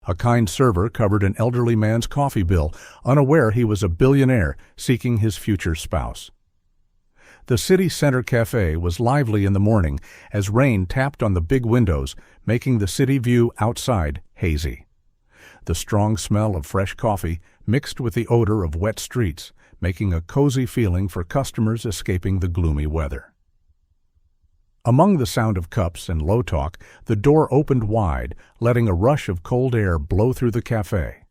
A kind server covered an elderly man's coffee bill, unaware he was a billionaire seeking his future spouse. The city center cafe was lively in the morning as rain tapped on the big windows, making the city view outside hazy. The strong smell of fresh coffee mixed with the odor of wet streets, making a cozy feeling for customers escaping the gloomy weather. Among the sound of cups and low talk, the door opened wide, letting a rush of cold air blow through the cafe.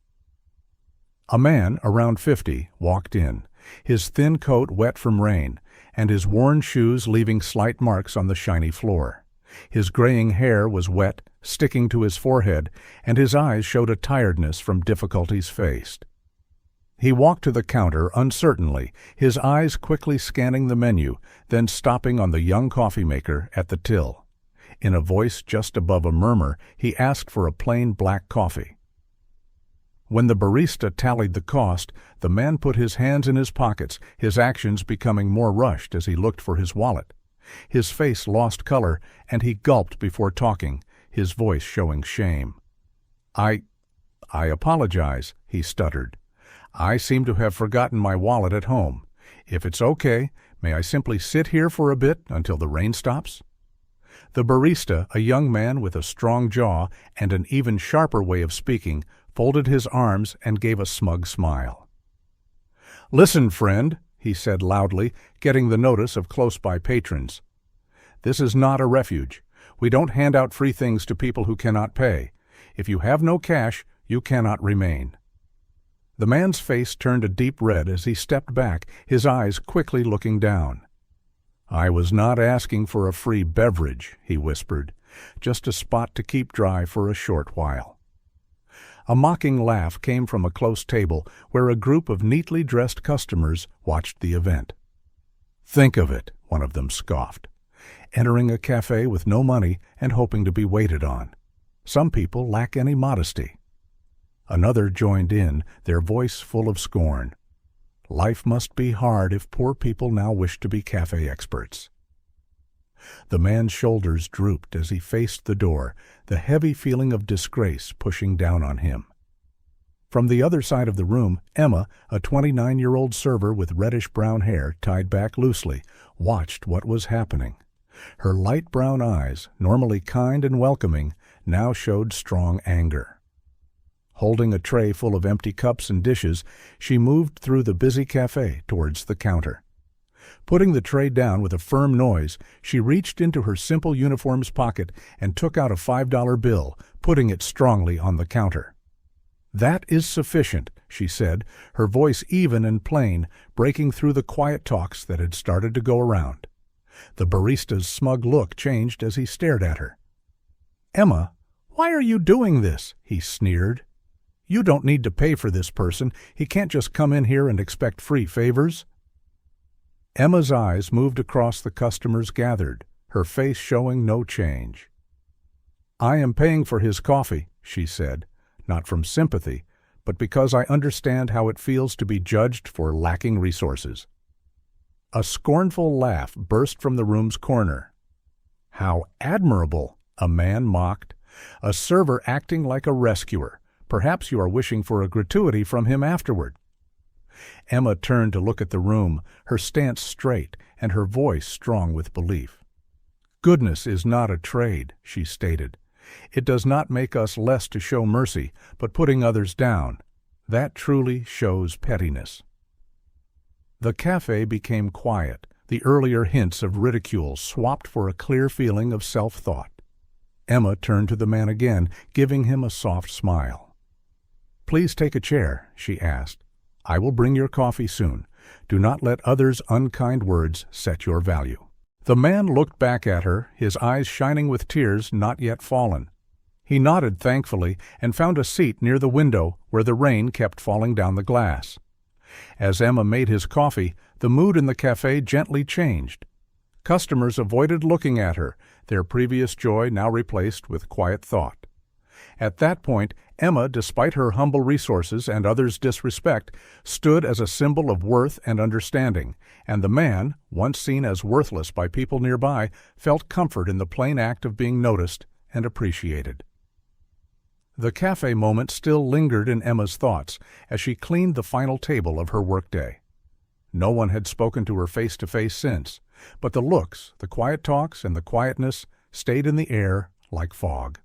A man, around 50, walked in, his thin coat wet from rain, and his worn shoes leaving slight marks on the shiny floor. His graying hair was wet, sticking to his forehead, and his eyes showed a tiredness from difficulties faced. He walked to the counter uncertainly, his eyes quickly scanning the menu, then stopping on the young coffee maker at the till. In a voice just above a murmur, he asked for a plain black coffee. When the barista tallied the cost, the man put his hands in his pockets, his actions becoming more rushed as he looked for his wallet. His face lost color, and he gulped before talking, his voice showing shame. I apologize," he stuttered. "I seem to have forgotten my wallet at home. If it's okay, may I simply sit here for a bit until the rain stops?" The barista, a young man with a strong jaw and an even sharper way of speaking, folded his arms and gave a smug smile. "Listen, friend," he said loudly, getting the notice of close-by patrons. "This is not a refuge. We don't hand out free things to people who cannot pay. If you have no cash, you cannot remain." The man's face turned a deep red as he stepped back, his eyes quickly looking down. "I was not asking for a free beverage," he whispered, "just a spot to keep dry for a short while." A mocking laugh came from a close table where a group of neatly dressed customers watched the event. "Think of it," one of them scoffed. "Entering a cafe with no money and hoping to be waited on. Some people lack any modesty." Another joined in, their voice full of scorn. "Life must be hard if poor people now wish to be cafe experts." The man's shoulders drooped as he faced the door, the heavy feeling of disgrace pushing down on him. From the other side of the room, Emma, a 29-year-old server with reddish-brown hair tied back loosely, watched what was happening. Her light brown eyes, normally kind and welcoming, now showed strong anger. Holding a tray full of empty cups and dishes, she moved through the busy cafe towards the counter. Putting the tray down with a firm noise, she reached into her simple uniform's pocket and took out a $5 bill, putting it strongly on the counter. "That is sufficient," she said, her voice even and plain, breaking through the quiet talks that had started to go around. The barista's smug look changed as he stared at her. "Emma, why are you doing this?" he sneered. "You don't need to pay for this person. He can't just come in here and expect free favors." Emma's eyes moved across the customers gathered, her face showing no change. "I am paying for his coffee," she said, not from sympathy, but because I understand how it feels to be judged for lacking resources. A scornful laugh burst from the room's corner. "How admirable!" a man mocked. "A server acting like a rescuer. Perhaps you are wishing for a gratuity from him afterward." Emma turned to look at the room, her stance straight and her voice strong with belief. "Goodness is not a trade," she stated. "It does not make us less to show mercy, but putting others down. That truly shows pettiness." The cafe became quiet, the earlier hints of ridicule swapped for a clear feeling of self-thought. Emma turned to the man again, giving him a soft smile. "Please take a chair," she asked. "I will bring your coffee soon. Do not let others' unkind words set your value." The man looked back at her, his eyes shining with tears not yet fallen. He nodded thankfully and found a seat near the window where the rain kept falling down the glass. As Emma made his coffee, the mood in the cafe gently changed. Customers avoided looking at her, their previous joy now replaced with quiet thought. At that point, Emma, despite her humble resources and others' disrespect, stood as a symbol of worth and understanding, and the man, once seen as worthless by people nearby, felt comfort in the plain act of being noticed and appreciated. The cafe moment still lingered in Emma's thoughts as she cleaned the final table of her workday. No one had spoken to her face-to-face since, but the looks, the quiet talks, and the quietness stayed in the air like fog.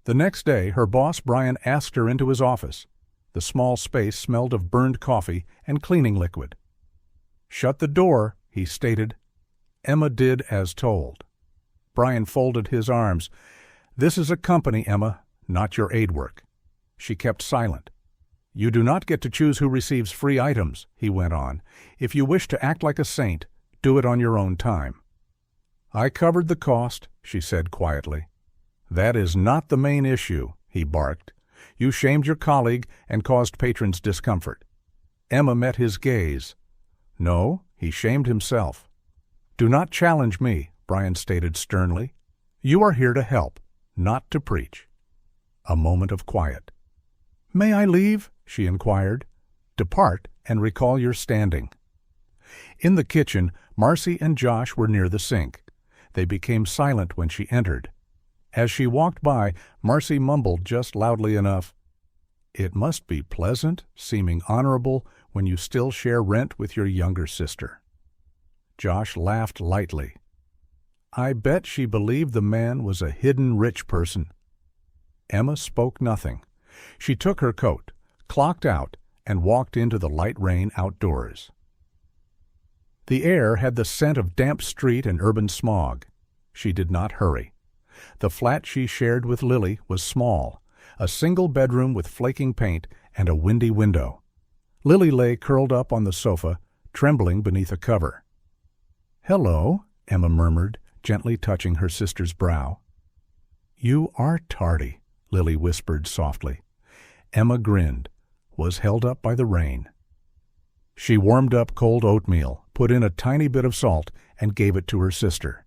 The next day, her boss Brian asked her into his office. The small space smelled of burned coffee and cleaning liquid. "Shut the door," he stated. Emma did as told. Brian folded his arms. "This is a company, Emma, not your aid work." She kept silent. "You do not get to choose who receives free items," he went on. "If you wish to act like a saint, do it on your own time." "I covered the cost," she said quietly. "That is not the main issue," he barked. "You shamed your colleague and caused patrons discomfort." Emma met his gaze. "No, he shamed himself." "Do not challenge me," Brian stated sternly. "You are here to help, not to preach." A moment of quiet. "May I leave?" she inquired. "Depart and recall your standing." In the kitchen, Marcy and Josh were near the sink. They became silent when she entered. As she walked by, Marcy mumbled just loudly enough, "It must be pleasant, seeming honorable, when you still share rent with your younger sister." Josh laughed lightly. "I bet she believed the man was a hidden rich person." Emma spoke nothing. She took her coat, clocked out, and walked into the light rain outdoors. The air had the scent of damp street and urban smog. She did not hurry. The flat she shared with Lily was small, a single bedroom with flaking paint and a windy window. Lily lay curled up on the sofa, trembling beneath a cover. "Hello," Emma murmured, gently touching her sister's brow. "You are tardy," Lily whispered softly. Emma grinned, was held up by the rain. She warmed up cold oatmeal, put in a tiny bit of salt, and gave it to her sister.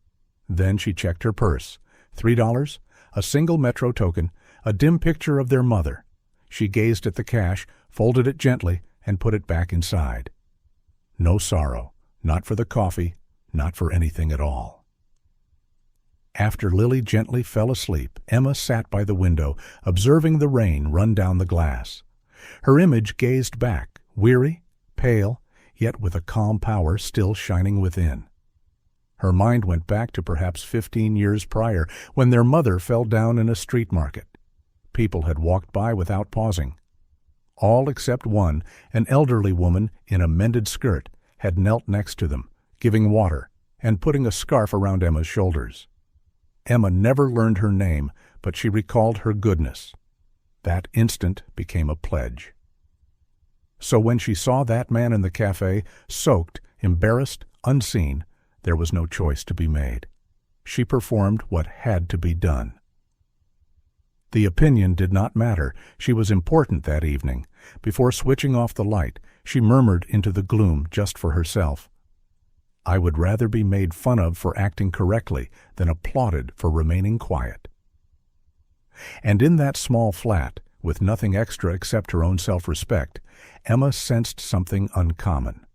Then she checked her purse. $3, a single Metro token, a dim picture of their mother. She gazed at the cash, folded it gently, and put it back inside. No sorrow, not for the coffee, not for anything at all. After Lily gently fell asleep, Emma sat by the window, observing the rain run down the glass. Her image gazed back, weary, pale, yet with a calm power still shining within. Her mind went back to perhaps 15 years prior, when their mother fell down in a street market. People had walked by without pausing. All except one, an elderly woman in a mended skirt, had knelt next to them, giving water, and putting a scarf around Emma's shoulders. Emma never learned her name, but she recalled her goodness. That instant became a pledge. So when she saw that man in the cafe, soaked, embarrassed, unseen, there was no choice to be made. She performed what had to be done. The opinion did not matter. She was important that evening. Before switching off the light, she murmured into the gloom just for herself, "I would rather be made fun of for acting correctly than applauded for remaining quiet." And in that small flat, with nothing extra except her own self-respect, Emma sensed something uncommon.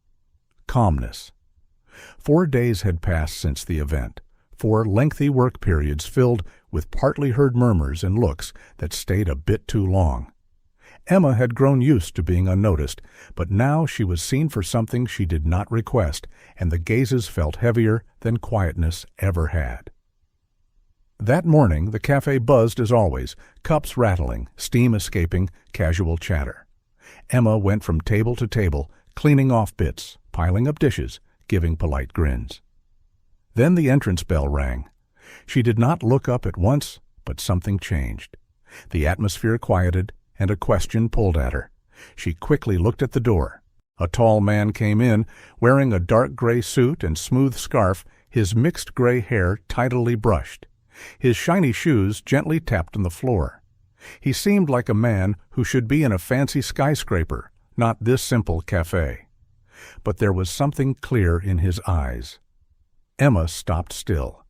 Calmness. 4 days had passed since the event, 4 lengthy work periods filled with partly heard murmurs and looks that stayed a bit too long. Emma had grown used to being unnoticed, but now she was seen for something she did not request, and the gazes felt heavier than quietness ever had. That morning the cafe buzzed as always, cups rattling, steam escaping, casual chatter. Emma went from table to table, cleaning off bits, piling up dishes, giving polite grins. Then the entrance bell rang. She did not look up at once, but something changed. The atmosphere quieted, and a question pulled at her. She quickly looked at the door. A tall man came in, wearing a dark gray suit and smooth scarf, his mixed gray hair tidily brushed. His shiny shoes gently tapped on the floor. He seemed like a man who should be in a fancy skyscraper, not this simple cafe. But there was something clear in his eyes. Emma stopped still.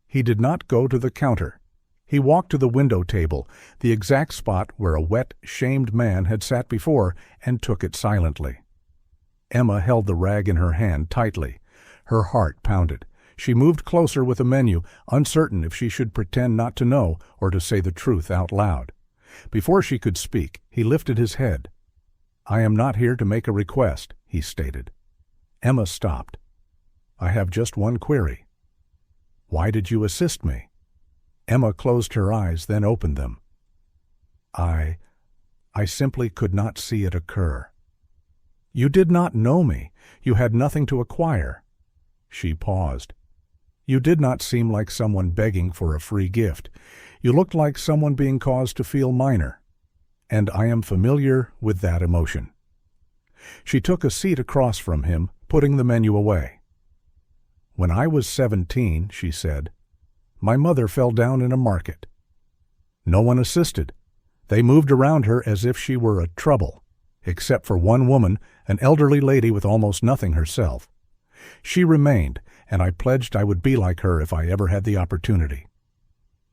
He did not go to the counter. He walked to the window table, the exact spot where a wet, shamed man had sat before, and took it silently. Emma held the rag in her hand tightly. Her heart pounded. She moved closer with a menu, uncertain if she should pretend not to know or to say the truth out loud. Before she could speak, he lifted his head. "I am not here to make a request," he stated. Emma stopped. "I have just one query." "Why did you assist me?" Emma closed her eyes, then opened them. I simply could not see it occur." "You did not know me. You had nothing to acquire." She paused. "You did not seem like someone begging for a free gift. You looked like someone being caused to feel minor. And I am familiar with that emotion." She took a seat across from him, putting the menu away. "When I was 17, she said, my mother fell down in a market. No one assisted. They moved around her as if she were a trouble, except for one woman, an elderly lady with almost nothing herself. She remained, and I pledged I would be like her if I ever had the opportunity."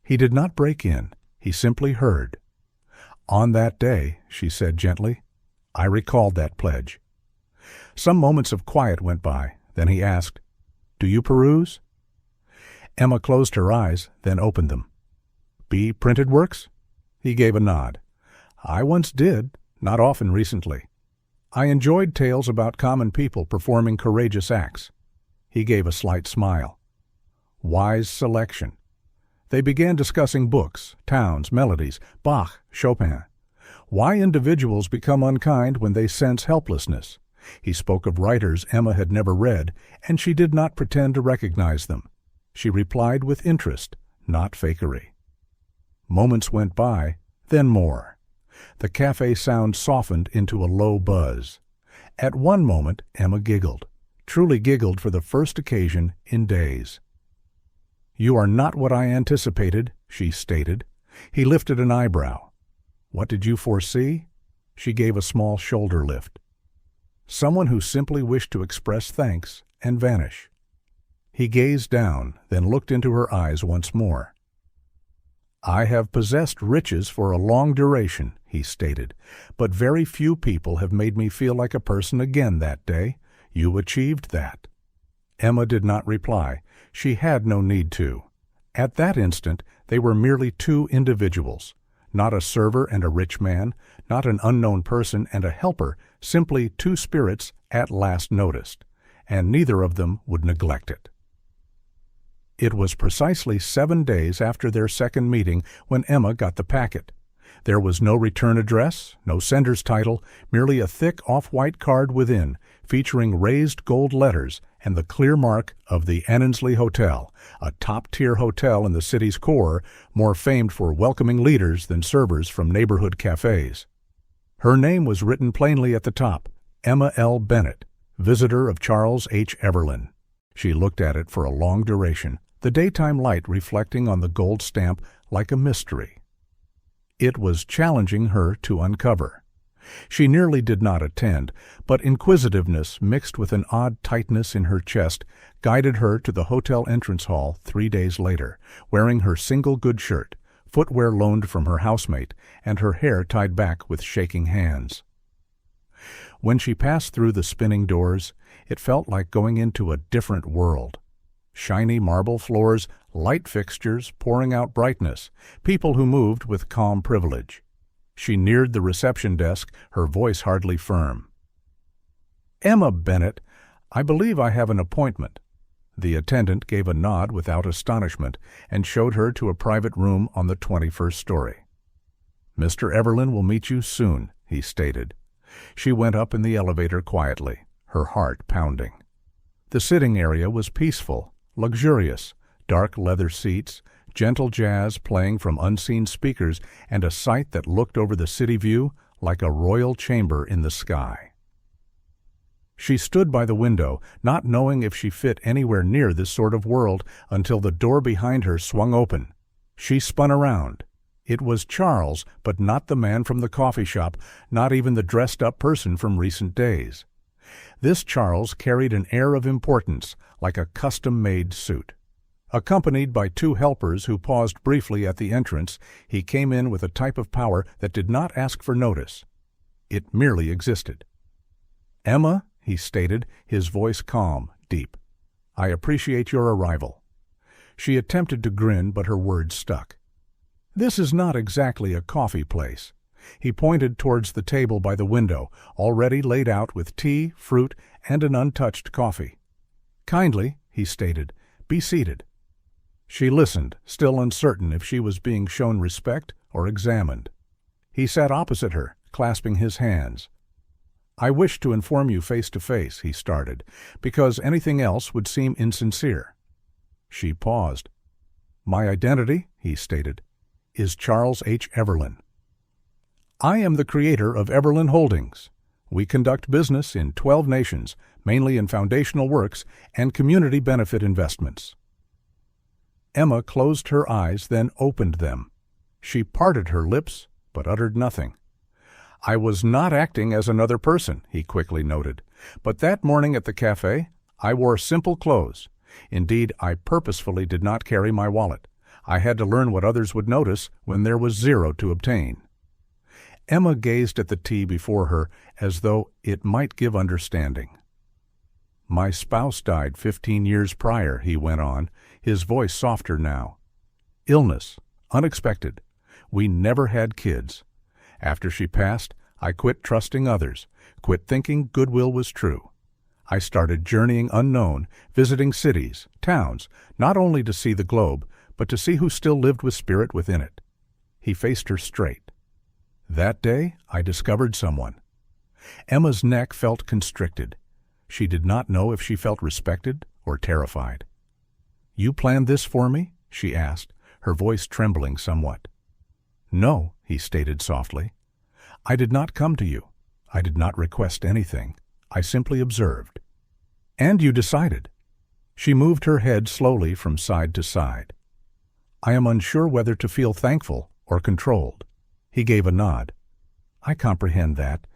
He did not break in. He simply heard. "On that day," she said gently, "I recalled that pledge." Some moments of quiet went by. Then he asked, "Do you peruse?" Emma closed her eyes, then opened them. "B. Printed works?" He gave a nod. "I once did, not often recently. I enjoyed tales about common people performing courageous acts." He gave a slight smile. "Wise selection." They began discussing books, towns, melodies, Bach, Chopin. Why individuals become unkind when they sense helplessness. He spoke of writers Emma had never read, and she did not pretend to recognize them. She replied with interest, not fakery. Moments went by, then more. The cafe sound softened into a low buzz. At one moment, Emma giggled, truly giggled for the first occasion in days. "You are not what I anticipated," she stated. He lifted an eyebrow. "What did you foresee?" She gave a small shoulder lift. "Someone who simply wished to express thanks and vanish." He gazed down, then looked into her eyes once more. "I have possessed riches for a long duration," he stated, "but very few people have made me feel like a person again that day. You achieved that." Emma did not reply. She had no need to. At that instant, they were merely two individuals, not a server and a rich man, not an unknown person and a helper, simply two spirits at last noticed, and neither of them would neglect it. It was precisely 7 days after their second meeting when Emma got the packet. There was no return address, no sender's title, merely a thick off-white card within, featuring raised gold letters and the clear mark of the Annesley Hotel, a top-tier hotel in the city's core, more famed for welcoming leaders than servers from neighborhood cafes. Her name was written plainly at the top, Emma L. Bennett, visitor of Charles H. Everlyn. She looked at it for a long duration, the daytime light reflecting on the gold stamp like a mystery. It was challenging her to uncover. She nearly did not attend, but inquisitiveness mixed with an odd tightness in her chest guided her to the hotel entrance hall 3 days later, wearing her single good shirt, footwear loaned from her housemate, and her hair tied back with shaking hands. When she passed through the spinning doors, it felt like going into a different world. Shiny marble floors, light fixtures pouring out brightness, people who moved with calm privilege. She neared the reception desk, her voice hardly firm. "Emma Bennett, I believe I have an appointment." The attendant gave a nod without astonishment and showed her to a private room on the 21st story. "Mr. Everlyn will meet you soon," he stated. She went up in the elevator quietly, her heart pounding. The sitting area was peaceful, luxurious, dark leather seats, gentle jazz playing from unseen speakers, and a sight that looked over the city view like a royal chamber in the sky. She stood by the window, not knowing if she fit anywhere near this sort of world, until the door behind her swung open. She spun around. It was Charles, but not the man from the coffee shop, not even the dressed-up person from recent days. This Charles carried an air of importance, like a custom-made suit. Accompanied by 2 helpers who paused briefly at the entrance, he came in with a type of power that did not ask for notice. It merely existed. "Emma," he stated, his voice calm, deep, I appreciate your arrival." She attempted to grin, but her words stuck. "This is not exactly a coffee place." He pointed towards the table by the window, already laid out with tea, fruit, and an untouched coffee. "Kindly," he stated, "be seated." She listened, still uncertain if she was being shown respect or examined. He sat opposite her, clasping his hands. "I wish to inform you face to face," he started, "because anything else would seem insincere." She paused. "My identity," he stated, "is Charles H. Everlyn. I am the creator of Everlyn Holdings. We conduct business in 12 nations, mainly in foundational works and community benefit investments." Emma closed her eyes, then opened them. She parted her lips, but uttered nothing. "I was not acting as another person," he quickly noted. "But that morning at the cafe, I wore simple clothes. Indeed, I purposefully did not carry my wallet. I had to learn what others would notice when there was zero to obtain." Emma gazed at the tea before her as though it might give understanding. "My spouse died 15 years prior," he went on, his voice softer now. "Illness, unexpected. We never had kids. After she passed, I quit trusting others, quit thinking goodwill was true. I started journeying unknown, visiting cities, towns, not only to see the globe, but to see who still lived with spirit within it." He faced her straight. "That day, I discovered someone." Emma's neck felt constricted. She did not know if she felt respected or terrified. "You planned this for me?" she asked, her voice trembling somewhat. "No," he stated softly. "I did not come to you. I did not request anything. I simply observed." "And you decided." She moved her head slowly from side to side. "I am unsure whether to feel thankful or controlled." He gave a nod. "I comprehend that.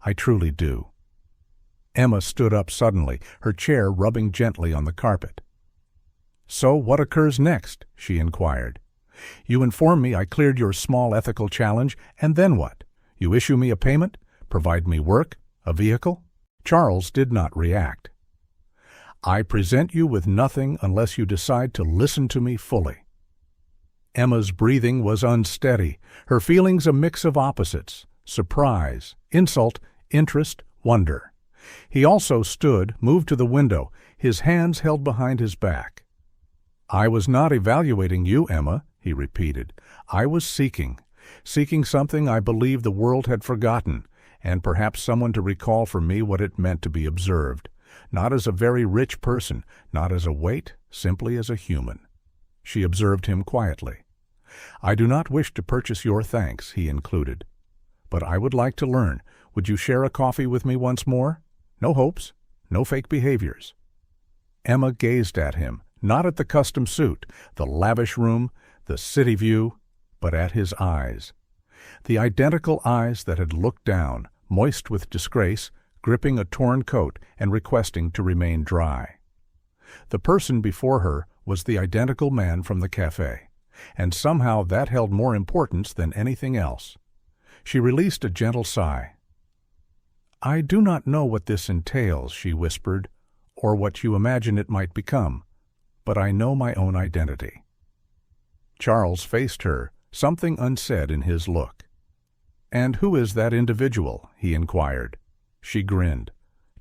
I truly do." Emma stood up suddenly, her chair rubbing gently on the carpet. "So what occurs next?" she inquired. "You inform me I cleared your small ethical challenge, and then what? You issue me a payment? Provide me work? A vehicle?" Charles did not react. "I present you with nothing unless you decide to listen to me fully." Emma's breathing was unsteady, her feelings a mix of opposites: surprise, insult, interest, wonder. He also stood, moved to the window, his hands held behind his back. "I was not evaluating you, Emma," he repeated. "I was seeking something I believed the world had forgotten, and perhaps someone to recall for me what it meant to be observed, not as a very rich person, not as a weight, simply as a human." She observed him quietly. "I do not wish to purchase your thanks," he included. "But I would like to learn. Would you share a coffee with me once more? No hopes, no fake behaviors." Emma gazed at him, not at the custom suit, the lavish room, the city view, but at his eyes. The identical eyes that had looked down, moist with disgrace, gripping a torn coat and requesting to remain dry. The person before her was the identical man from the cafe, and somehow that held more importance than anything else. She released a gentle sigh. "I do not know what this entails," she whispered, "or what you imagine it might become, but I know my own identity." Charles faced her, something unsaid in his look. "And who is that individual?" he inquired. She grinned.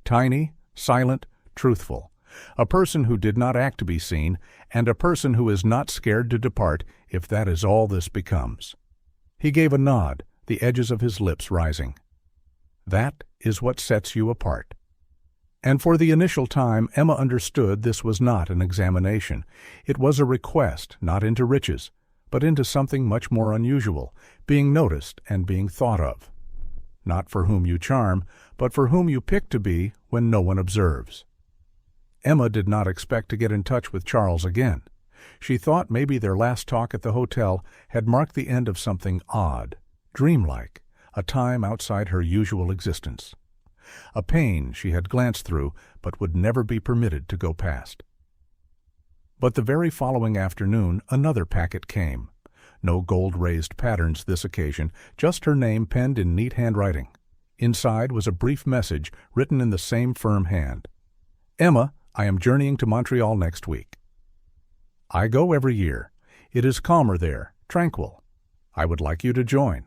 "Tiny, silent, truthful. A person who did not act to be seen, and a person who is not scared to depart if that is all this becomes." He gave a nod, the edges of his lips rising. "That is what sets you apart." And for the initial time, Emma understood this was not an examination. It was a request, not into riches, but into something much more unusual, being noticed and being thought of. Not for whom you charm, but for whom you pick to be when no one observes. Emma did not expect to get in touch with Charles again. She thought maybe their last talk at the hotel had marked the end of something odd, dreamlike, a time outside her usual existence. A pain she had glanced through but would never be permitted to go past. But the very following afternoon another packet came. No gold-raised patterns this occasion, just her name penned in neat handwriting. Inside was a brief message written in the same firm hand. "Emma, I am journeying to Montreal next week. I go every year. It is calmer there, tranquil. I would like you to join.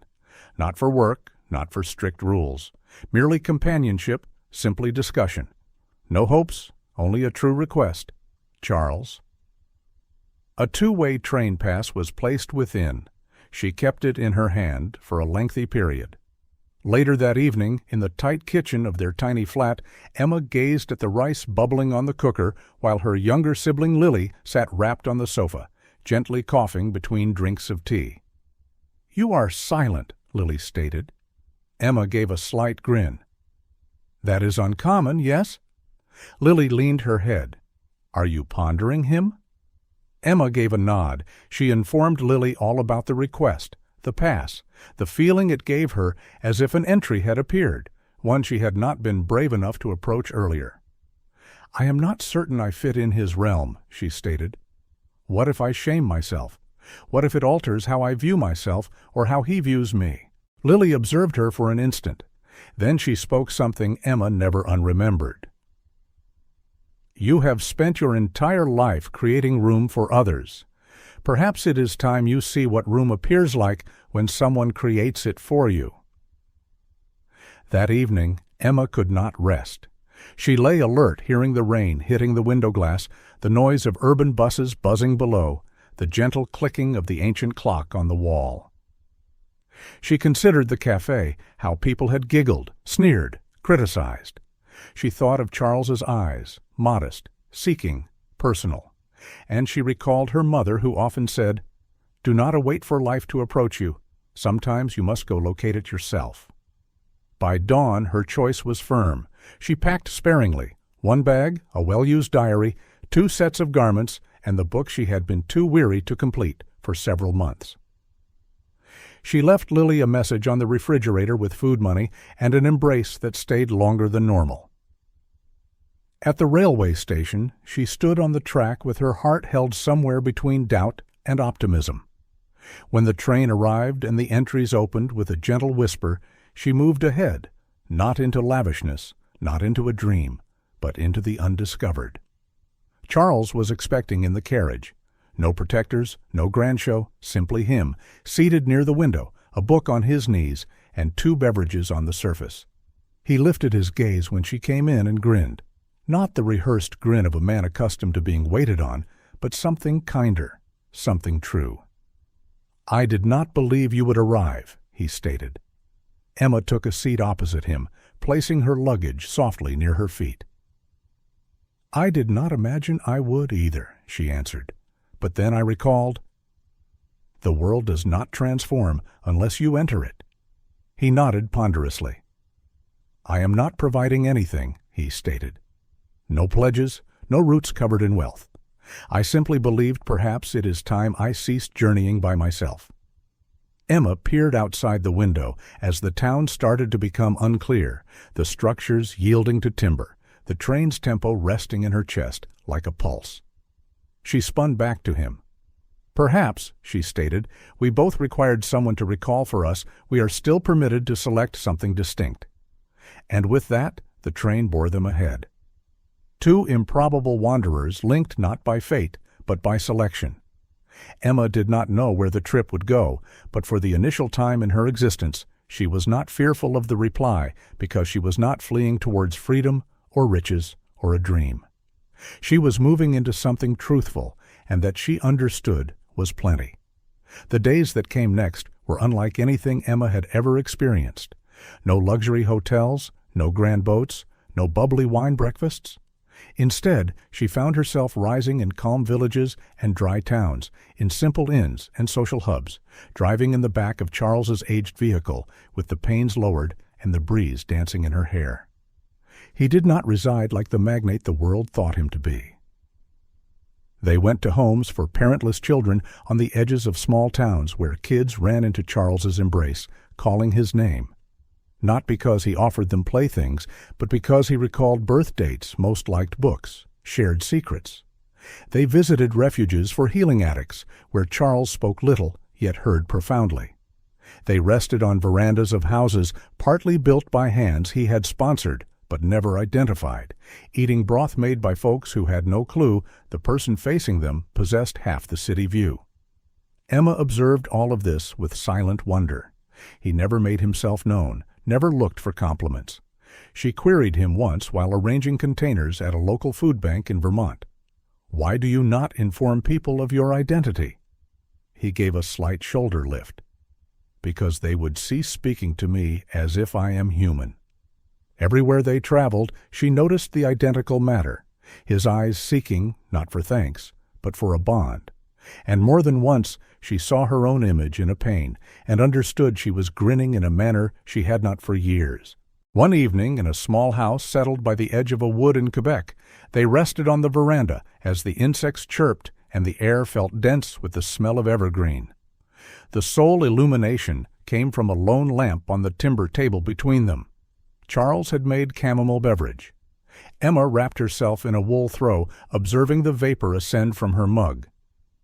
Not for work, not for strict rules. Merely companionship, simply discussion. No hopes, only a true request. Charles. A two-way train pass was placed within. She kept it in her hand for a lengthy period. Later that evening, in the tight kitchen of their tiny flat, Emma gazed at the rice bubbling on the cooker while her younger sibling Lily sat wrapped on the sofa, gently coughing between drinks of tea. "You are silent," Lily stated. Emma gave a slight grin. "That is uncommon, yes?" Lily leaned her head. "Are you pondering him?" Emma gave a nod. She informed Lily all about the request, the pass, the feeling it gave her as if an entry had appeared, one she had not been brave enough to approach earlier. "I am not certain I fit in his realm," she stated. "What if I shame myself? What if it alters how I view myself or how he views me?" Lily observed her for an instant. Then she spoke something Emma never unremembered. "You have spent your entire life creating room for others. Perhaps it is time you see what room appears like when someone creates it for you." That evening, Emma could not rest. She lay alert, hearing the rain hitting the window glass, the noise of urban buses buzzing below, the gentle clicking of the ancient clock on the wall. She considered the cafe, how people had giggled, sneered, criticized. She thought of Charles's eyes, modest, seeking, personal. And she recalled her mother who often said, "Do not await for life to approach you. Sometimes you must go locate it yourself." By dawn, her choice was firm. She packed sparingly, one bag, a well-used diary, 2 sets of garments, and the book she had been too weary to complete for several months. She left Lily a message on the refrigerator with food money and an embrace that stayed longer than normal. At the railway station, she stood on the track with her heart held somewhere between doubt and optimism. When the train arrived and the entries opened with a gentle whisper, she moved ahead, not into lavishness, not into a dream, but into the undiscovered. Charles was expecting in the carriage. No protectors, no grand show, simply him, seated near the window, a book on his knees, and 2 beverages on the surface. He lifted his gaze when she came in and grinned. Not the rehearsed grin of a man accustomed to being waited on, but something kinder, something true. "I did not believe you would arrive," he stated. Emma took a seat opposite him, placing her luggage softly near her feet. "I did not imagine I would either," she answered. "But then I recalled, the world does not transform unless you enter it." He nodded ponderously. "I am not providing anything," he stated. "No pledges, no roots covered in wealth. I simply believed perhaps it is time I ceased journeying by myself." Emma peered outside the window as the town started to become unclear, the structures yielding to timber, the train's tempo resting in her chest like a pulse. She spun back to him. "Perhaps," she stated, "we both required someone to recall for us we are still permitted to select something distinct." And with that, the train bore them ahead. 2 improbable wanderers linked not by fate, but by selection. Emma did not know where the trip would go, but for the initial time in her existence, she was not fearful of the reply because she was not fleeing towards freedom or riches or a dream. She was moving into something truthful, and that she understood was plenty. The days that came next were unlike anything Emma had ever experienced. No luxury hotels, no grand boats, no bubbly wine breakfasts. Instead, she found herself rising in calm villages and dry towns, in simple inns and social hubs, driving in the back of Charles's aged vehicle, with the panes lowered and the breeze dancing in her hair. He did not reside like the magnate the world thought him to be. They went to homes for parentless children on the edges of small towns where kids ran into Charles's embrace, calling his name. Not because he offered them playthings, but because he recalled birth dates most liked books, shared secrets. They visited refuges for healing addicts, where Charles spoke little, yet heard profoundly. They rested on verandas of houses partly built by hands he had sponsored, but never identified, eating broth made by folks who had no clue the person facing them possessed half the city view. Emma observed all of this with silent wonder. He never made himself known, never looked for compliments. She queried him once while arranging containers at a local food bank in Vermont. "Why do you not inform people of your identity?" He gave a slight shoulder lift. "Because they would cease speaking to me as if I am human." Everywhere they traveled, she noticed the identical matter, his eyes seeking, not for thanks, but for a bond. And more than once she saw her own image in a pane and understood she was grinning in a manner she had not for years. One evening, in a small house settled by the edge of a wood in Quebec, they rested on the veranda as the insects chirped and the air felt dense with the smell of evergreen. The sole illumination came from a lone lamp on the timber table between them. Charles had made chamomile beverage. Emma wrapped herself in a wool throw, observing the vapor ascend from her mug.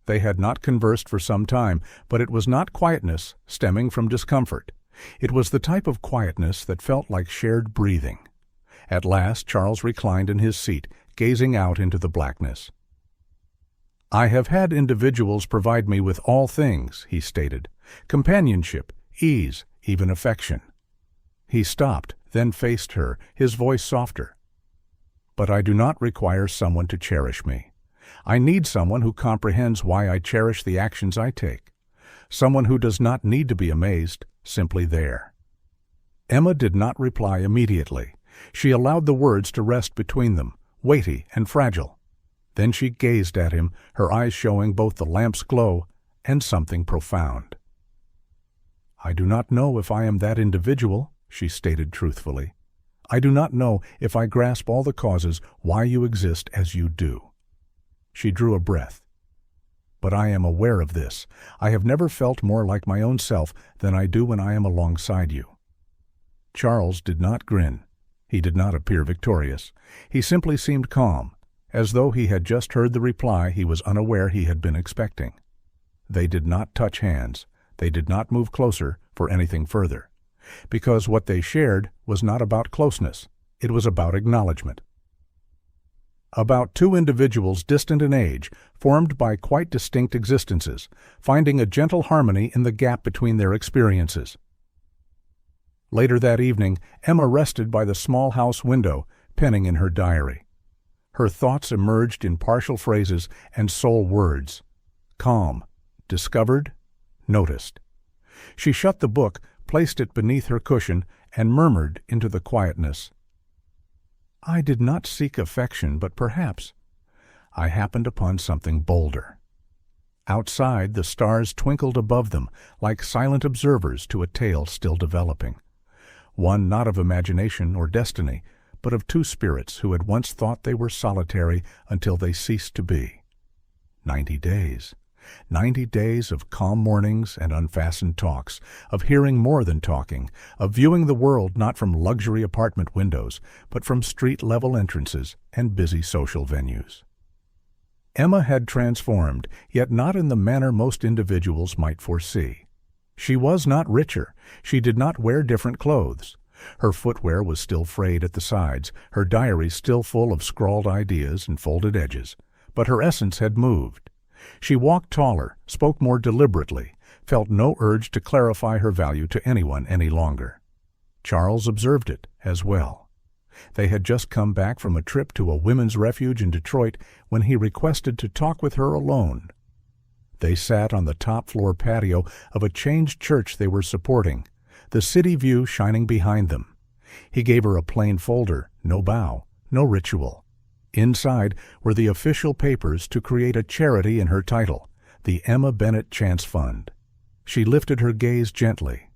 They had not conversed for some time, but it was not quietness stemming from discomfort. It was the type of quietness that felt like shared breathing. At last Charles reclined in his seat, gazing out into the blackness. "I have had individuals provide me with all things," he stated. "Companionship, ease, even affection." He stopped, then faced her, his voice softer. "But I do not require someone to cherish me. I need someone who comprehends why I cherish the actions I take. Someone who does not need to be amazed, simply there." Emma did not reply immediately. She allowed the words to rest between them, weighty and fragile. Then she gazed at him, her eyes showing both the lamp's glow and something profound. "I do not know if I am that individual," she stated truthfully. "I do not know if I grasp all the causes why you exist as you do." She drew a breath. "But I am aware of this. I have never felt more like my own self than I do when I am alongside you." Charles did not grin. He did not appear victorious. He simply seemed calm, as though he had just heard the reply he was unaware he had been expecting. They did not touch hands. They did not move closer for anything further. Because what they shared was not about closeness. It was about acknowledgement. About two individuals distant in age, formed by quite distinct existences, finding a gentle harmony in the gap between their experiences. Later that evening, Emma rested by the small house window, penning in her diary. Her thoughts emerged in partial phrases and sole words. Calm, discovered, noticed. She shut the book, placed it beneath her cushion, and murmured into the quietness. "I did not seek affection, but perhaps I happened upon something bolder." Outside, the stars twinkled above them, like silent observers to a tale still developing. One not of imagination or destiny, but of two spirits who had once thought they were solitary until they ceased to be. 90 days. 90 days of calm mornings and unfastened talks, of hearing more than talking, of viewing the world not from luxury apartment windows, but from street-level entrances and busy social venues. Emma had transformed, yet not in the manner most individuals might foresee. She was not richer. She did not wear different clothes. Her footwear was still frayed at the sides, her diary still full of scrawled ideas and folded edges, but her essence had moved. She walked taller, spoke more deliberately, felt no urge to clarify her value to anyone any longer. Charles observed it as well. They had just come back from a trip to a women's refuge in Detroit when he requested to talk with her alone. They sat on the top-floor patio of a changed church they were supporting, the city view shining behind them. He gave her a plain folder, no bow, no ritual. Inside were the official papers to create a charity in her title, the Emma Bennett Chance Fund. She lifted her gaze gently.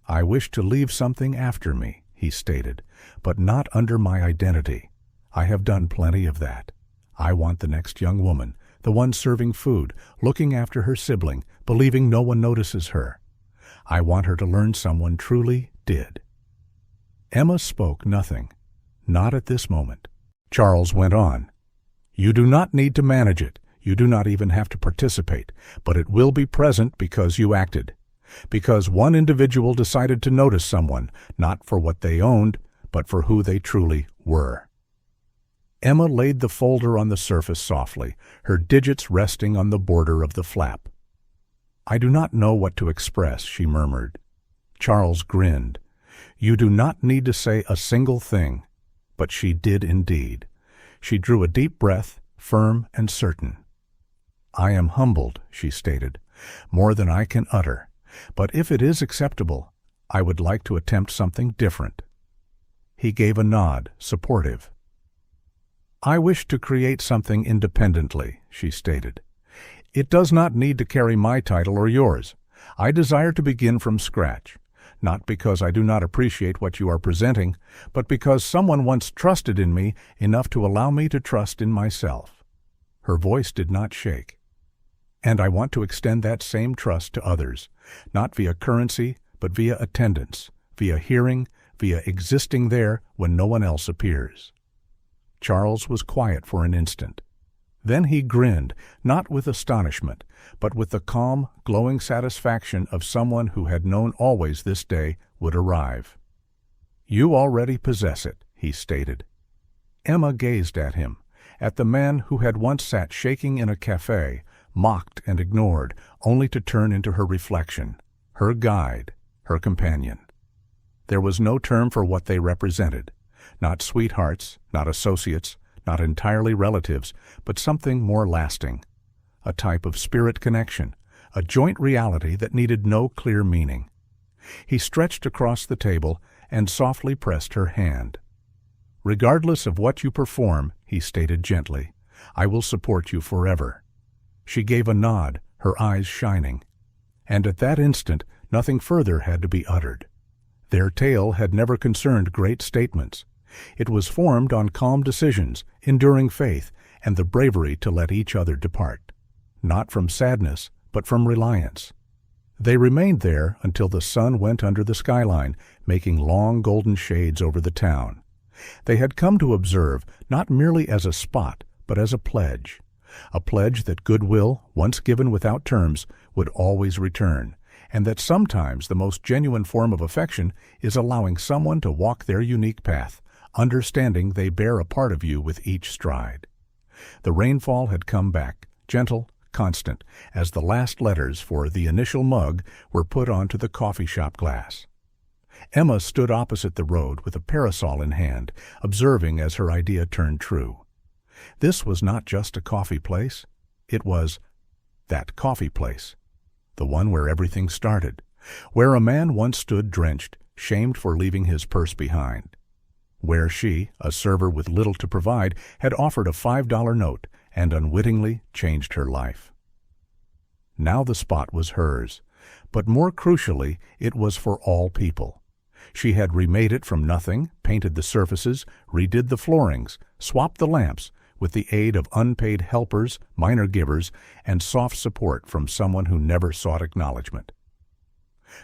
"I wish to leave something after me," he stated, "but not under my identity. I have done plenty of that. I want the next young woman, the one serving food, looking after her sibling, believing no one notices her. I want her to learn someone truly did." Emma spoke nothing, not at this moment. Charles went on. "You do not need to manage it. You do not even have to participate, but it will be present because you acted. Because one individual decided to notice someone, not for what they owned, but for who they truly were. Emma laid the folder on the surface softly, her digits resting on the border of the flap. "I do not know what to express," she murmured. Charles grinned. "You do not need to say a single thing." But she did indeed. She drew a deep breath, firm and certain. "I am humbled," she stated, "more than I can utter. But if it is acceptable, I would like to attempt something different." He gave a nod, supportive. "I wish to create something independently," she stated. "It does not need to carry my title or yours. I desire to begin from scratch, not because I do not appreciate what you are presenting, but because someone once trusted in me enough to allow me to trust in myself." Her voice did not shake. "And I want to extend that same trust to others, not via currency, but via attendance, via hearing, via existing there when no one else appears." Charles was quiet for an instant. Then he grinned, not with astonishment, but with the calm, glowing satisfaction of someone who had known always this day would arrive. "You already possess it," he stated. Emma gazed at him, at the man who had once sat shaking in a cafe, mocked and ignored, only to turn into her reflection, her guide, her companion. There was no term for what they represented. Not sweethearts, not associates, not entirely relatives, but something more lasting. A type of spirit connection, a joint reality that needed no clear meaning. He stretched across the table and softly pressed her hand. "Regardless of what you perform," he stated gently, "I will support you forever." She gave a nod, her eyes shining. And at that instant, nothing further had to be uttered. Their tale had never concerned great statements. It was formed on calm decisions, enduring faith, and the bravery to let each other depart. Not from sadness, but from reliance. They remained there until the sun went under the skyline, making long golden shades over the town. They had come to observe not merely as a spot, but as a pledge that goodwill, once given without terms, would always return, and that sometimes the most genuine form of affection is allowing someone to walk their unique path, understanding they bear a part of you with each stride. The rainfall had come back, gentle, constant, as the last letters for the initial mug were put onto the coffee shop glass. Emma stood opposite the road with a parasol in hand, observing as her idea turned true. This was not just a coffee place. It was that coffee place, the one where everything started, where a man once stood drenched, shamed for leaving his purse behind, where she, a server with little to provide, had offered a $5 note and unwittingly changed her life. Now the spot was hers, but more crucially, it was for all people. She had remade it from nothing, painted the surfaces, redid the floorings, swapped the lamps, with the aid of unpaid helpers, minor givers, and soft support from someone who never sought acknowledgement.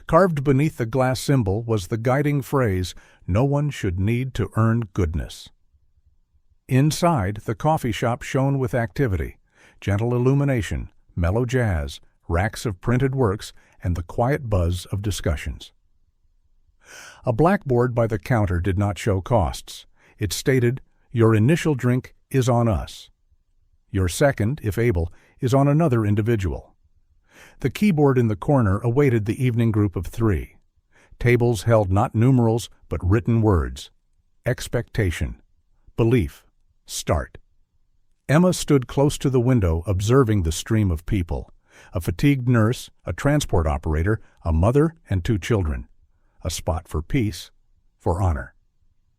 Carved beneath the glass symbol was the guiding phrase, "No one should need to earn goodness." Inside, the coffee shop shone with activity, gentle illumination, mellow jazz, racks of printed works, and the quiet buzz of discussions. A blackboard by the counter did not show costs. It stated, "Your initial drink is on us. Your second, if able, is on another individual." The keyboard in the corner awaited the evening group of 3. Tables held not numerals, but written words. Expectation. Belief. Start. Emma stood close to the window, observing the stream of people. A fatigued nurse, a transport operator, a mother, and 2 children. A spot for peace, for honor.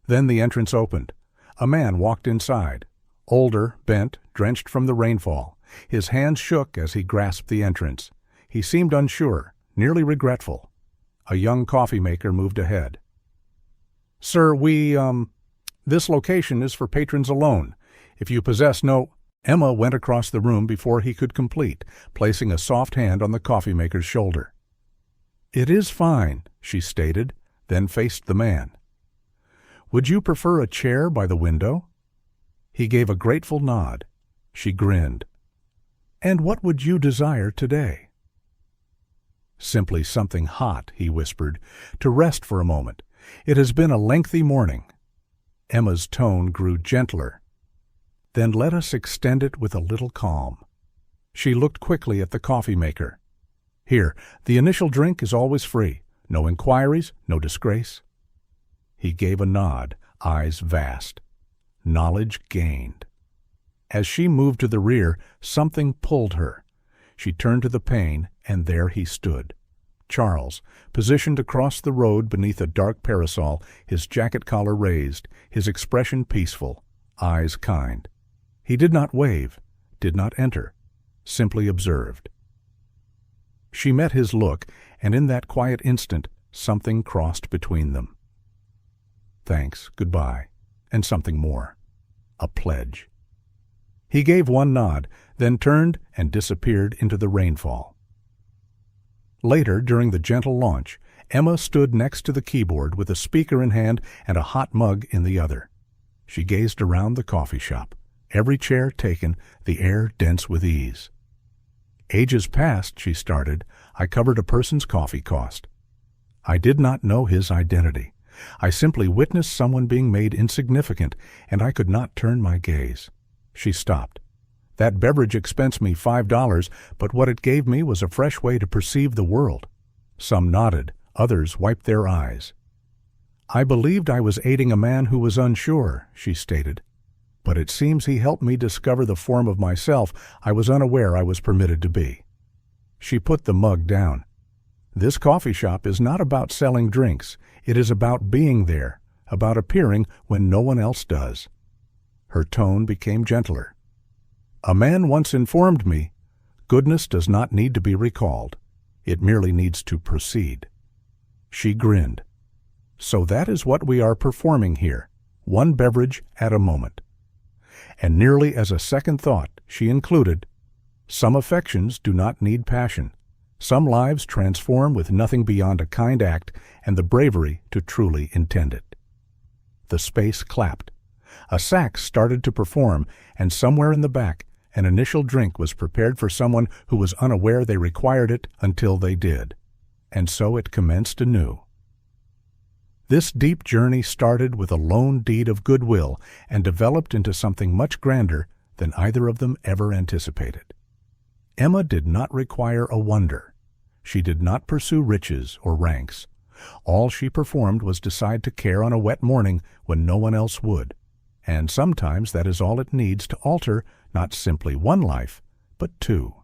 Then the entrance opened. A man walked inside. Older, bent, drenched from the rainfall. His hands shook as he grasped the entrance. He seemed unsure, nearly regretful. A young coffee maker moved ahead. "Sir, this location is for patrons alone. If you possess no—" Emma went across the room before he could complete, placing a soft hand on the coffee maker's shoulder. "It is fine," she stated, then faced the man. "Would you prefer a chair by the window?" He gave a grateful nod. She grinned. "And what would you desire today?" "Simply something hot," he whispered, "to rest for a moment. It has been a lengthy morning. Emma's tone grew gentler. "Then let us extend it with a little calm." She looked quickly at the coffee maker. "Here, the initial drink is always free. No inquiries, no disgrace." He gave a nod, eyes vast. Knowledge gained. As she moved to the rear, something pulled her. She turned to the pane, and there he stood. Charles, positioned across the road beneath a dark parasol, his jacket collar raised, his expression peaceful, eyes kind. He did not wave, did not enter, simply observed. She met his look, and in that quiet instant, something crossed between them. Thanks, goodbye, and something more. A pledge. He gave one nod, then turned and disappeared into the rainfall. Later, during the gentle launch, Emma stood next to the keyboard with a speaker in hand and a hot mug in the other. She gazed around the coffee shop, every chair taken, the air dense with ease. "Ages past," she started, "I covered a person's coffee cost. I did not know his identity. I simply witnessed someone being made insignificant, and I could not turn my gaze." She stopped. "That beverage expensed me $5, but what it gave me was a fresh way to perceive the world." Some nodded, others wiped their eyes. "I believed I was aiding a man who was unsure," she stated. "But it seems he helped me discover the form of myself I was unaware I was permitted to be." She put the mug down. "This coffee shop is not about selling drinks. It is about being there, about appearing when no one else does." Her tone became gentler. "A man once informed me, goodness does not need to be recalled. It merely needs to proceed." She grinned. "So that is what we are performing here, one beverage at a moment." And nearly as a second thought, she included, "Some affections do not need passion. Some lives transform with nothing beyond a kind act and the bravery to truly intend it." The space clapped. A sax started to perform, and somewhere in the back, an initial drink was prepared for someone who was unaware they required it until they did. And so it commenced anew. This deep journey started with a lone deed of goodwill and developed into something much grander than either of them ever anticipated. Emma did not require a wonder. She did not pursue riches or ranks. All she performed was decide to care on a wet morning when no one else would. And sometimes that is all it needs to alter not simply one life, but two.